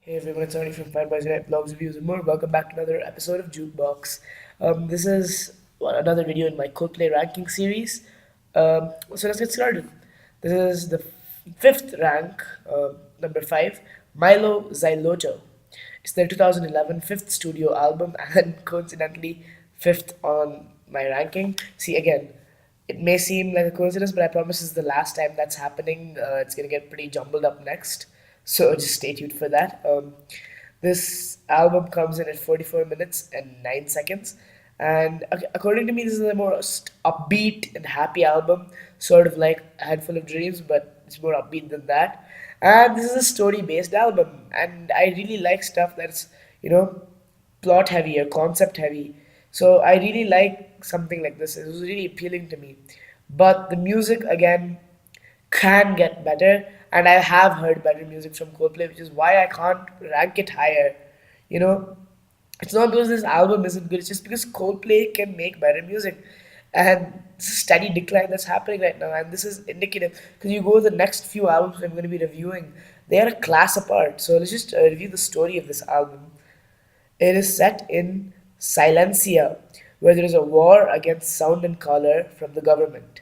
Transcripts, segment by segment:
Hey everyone, it's Arnie from Fine by Night Vlogs, Reviews, and more. Welcome back to another episode of Jukebox. This is another video in my Coldplay ranking series. So let's get started. This is the fifth rank, number five, Milo Xyloto. It's their 2011 fifth studio album and coincidentally fifth on my ranking. See, again, it may seem like a coincidence, but I promise this is the last time that's happening. It's gonna get pretty jumbled up next, so just stay tuned for that. This album comes in at 44 minutes and 9 seconds, and according to me, this is the most upbeat and happy album, sort of like A Handful of Dreams, but it's more upbeat than that. And this is a story-based album, and I really like stuff that's you know plot heavy or concept heavy. So I really like something like this. It was really appealing to me. But the music again can get better, and I have heard better music from Coldplay, which is why I can't rank it higher. You know, it's not because this album isn't good, it's just because Coldplay can make better music. And it's a steady decline that's happening right now, and this is indicative because you go to the next few albums I'm going to be reviewing, they are a class apart. So let's just review the story of this album. It is set in Silencia, where there is a war against sound and color from the government.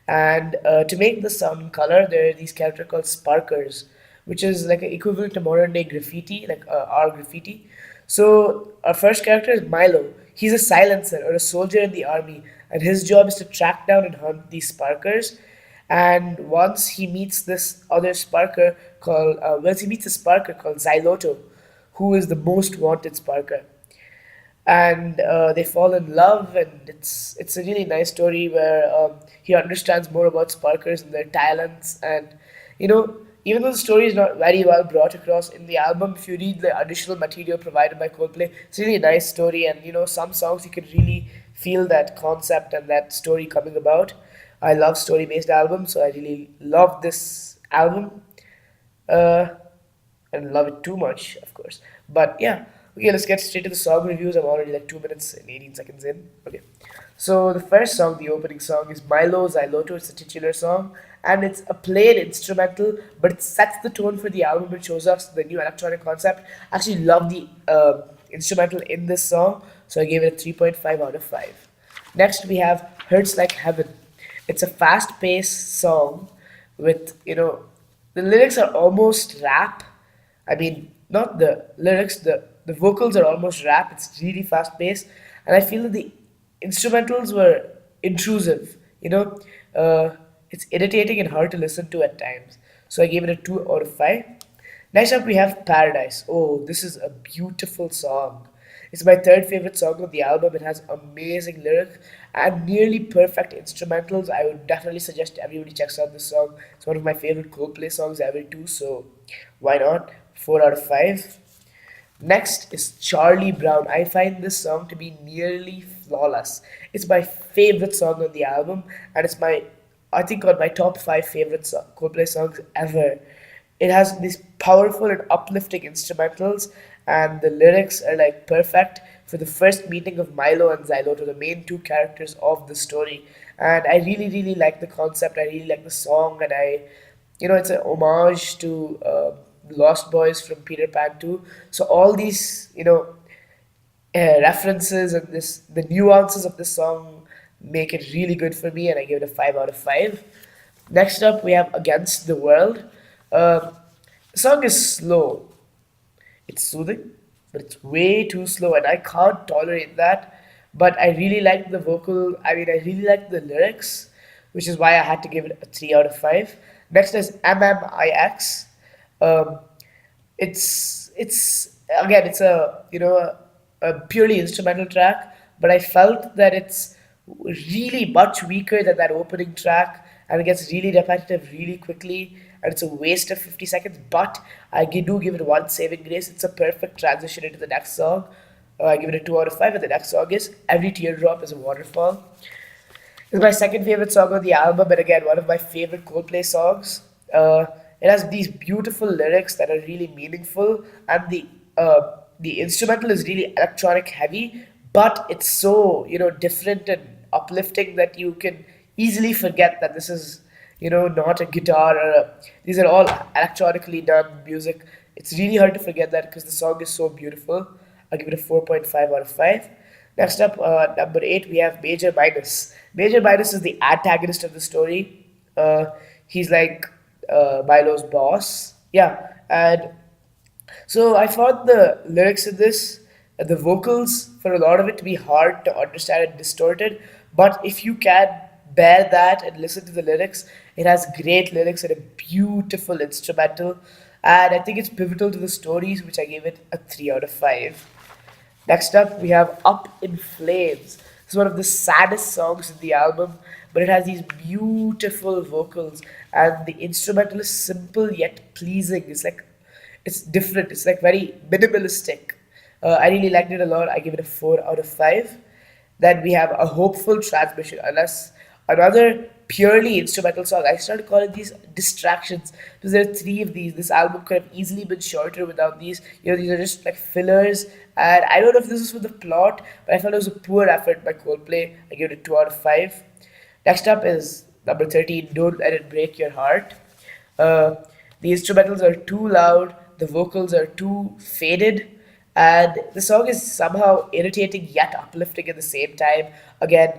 And to make the sound and color, there are these characters called sparkers, which is like an equivalent to modern day graffiti, like our graffiti. So our first character is Milo. He's a silencer or a soldier in the army, and his job is to track down and hunt these sparkers. And once he meets a sparker called Xyloto, who is the most wanted sparker, and they fall in love, and it's a really nice story where he understands more about sparkers and their talents. And you know even though the story is not very well brought across in the album, if you read the additional material provided by Coldplay, it's a really nice story. And some songs you can really feel that concept and that story coming about. I love story based albums, so I really love this album. uh, and love it too much, of course. But yeah, okay, let's get straight to the song reviews. I'm already like 2 minutes and 18 seconds in. Okay, so the first song, the opening song, is Milo Xyloto. It's a titular song, and it's a plain instrumental, but it sets the tone for the album. It shows us the new electronic concept. I actually love the instrumental in this song, so I gave it a 3.5 out of 5. Next, we have Hurts Like Heaven. It's a fast paced song with, the lyrics are almost rap. I mean, not the lyrics, the vocals are almost rap. It's really fast paced. And I feel that the instrumentals were intrusive, it's irritating and hard to listen to at times. So I gave it a 2 out of 5. Next up, we have Paradise. Oh, this is a beautiful song. It's my third favorite song of the album. It has amazing lyrics and nearly perfect instrumentals. I would definitely suggest everybody checks out this song. It's one of my favorite Coldplay songs ever too, so why not? 4 out of 5. Next is Charlie Brown. I find this song to be nearly flawless. It's my favorite song on the album, and I think, on my top five favorite Coldplay songs ever. It has these powerful and uplifting instrumentals, and the lyrics are like perfect for the first meeting of Milo and Xyloto, the main two characters of the story. And I really, really like the concept. I really like the song, and it's an homage to Lost Boys from Peter Pan too. So all these, references and the nuances of this song make it really good for me, and I give it a 5 out of 5. Next up, we have Against the World. The song is slow. It's soothing, but it's way too slow, and I can't tolerate that. But I really like the vocal. I mean, I really like the lyrics, which is why I had to give it a 3 out of 5. Next is MMIX. Um, it's again, it's a purely instrumental track, but I felt that it's really much weaker than that opening track, and it gets really repetitive really quickly, and it's a waste of 50 seconds. But do give it one saving grace. It's a perfect transition into the next song. I give it a 2 out of 5, and the next song is Every Teardrop is a Waterfall. It's my second favorite song on the album, and again, one of my favorite Coldplay songs. It has these beautiful lyrics that are really meaningful, and the instrumental is really electronic heavy, but it's so different and uplifting that you can easily forget that this is not a guitar these are all electronically done music. It's really hard to forget that because the song is so beautiful. I'll give it a 4.5 out of 5. Next up, number 8, we have Major Minus. Major Minus is the antagonist of the story. He's like Milo's boss. Yeah, and so I found the lyrics in this, the vocals for a lot of it to be hard to understand and distorted. But if you can bear that and listen to the lyrics, it has great lyrics and a beautiful instrumental. And I think it's pivotal to the stories, which I gave it a 3 out of 5. Next up, we have Up in Flames. It's one of the saddest songs in the album, but it has these beautiful vocals, and the instrumental is simple yet pleasing. It's different. It's like very minimalistic. I really liked it a lot. I give it a 4 out of 5. Then we have A Hopeful Transmission, unless another purely instrumental song. I started calling these distractions because there are three of these. This album could have easily been shorter without these. These are just like fillers. And I don't know if this is for the plot, but I felt it was a poor effort by Coldplay. I give it a 2 out of 5. Next up is number 13, Don't Let It Break Your Heart. Uh, the instrumentals are too loud, the vocals are too faded, and the song is somehow irritating yet uplifting at the same time. Again,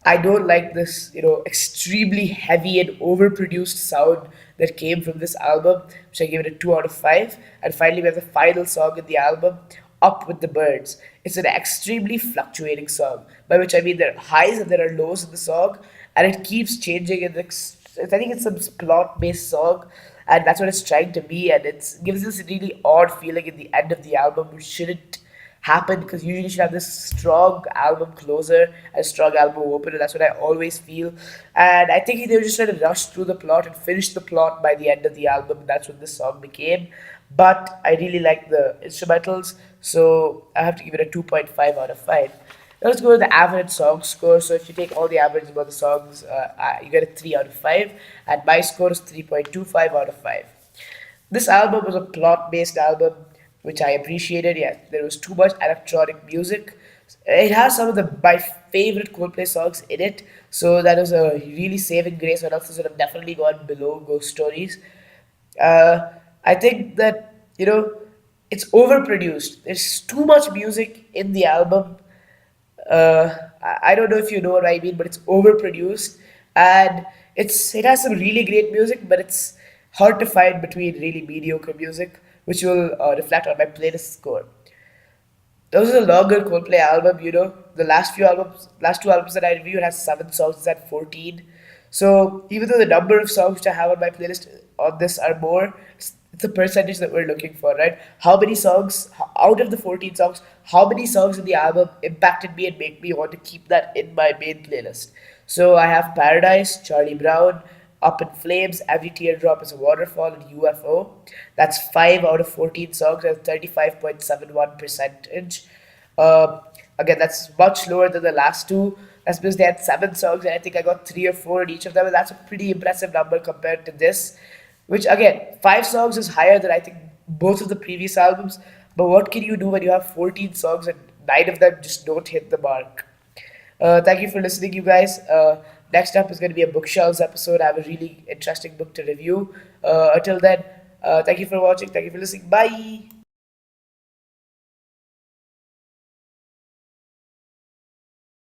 I don't like this, extremely heavy and overproduced sound that came from this album, which I give it a 2 out of 5. And finally, we have the final song in the album, Up with the Birds. It's an extremely fluctuating song, by which I mean there are highs and there are lows in the song, and it keeps changing. I think it's some plot-based song, and that's what it's trying to be, and it gives this really odd feeling in the end of the album, which shouldn't happen because usually you should have this strong album closer and strong album opener. That's what I always feel, and I think they were just trying to rush through the plot and finish the plot by the end of the album. That's what this song became. But I really like the instrumentals, so I have to give it a 2.5 out of 5. Now let's go to the average song score. So if you take all the average about the songs, you get a 3 out of 5, and my score is 3.25 out of 5. This album was a plot-based album, which I appreciated. Yeah, there was too much electronic music. It has some of my favorite Coldplay songs in it, so that was a really saving grace. Or else this would have definitely gone below Ghost Stories. I think that it's overproduced. There's too much music in the album. I don't know if you know what I mean, but it's overproduced, and it has some really great music, but it's hard to find between really mediocre music, which will reflect on my playlist score. This is a longer Coldplay album. The last two albums that I reviewed has 7 songs. It's at 14. So even though the number of songs which I have on my playlist on this are more, it's the percentage that we're looking for, right? How many songs out of the 14 songs? How many songs in the album impacted me and make me want to keep that in my main playlist? So I have Paradise, Charlie Brown, Up in Flames, Every Teardrop is a Waterfall, and UFO. That's 5 out of 14 songs and 35.71 percentage. Uh, Again, that's much lower than the last two. That's because they had 7 songs, and I think I got 3 or 4 in each of them, and that's a pretty impressive number compared to this. Which again, 5 songs is higher than I think both of the previous albums. But what can you do when you have 14 songs and 9 of them just don't hit the mark? Thank you for listening, you guys. Next up is going to be a bookshelves episode. I have a really interesting book to review. Until then, thank you for watching. Thank you for listening. Bye.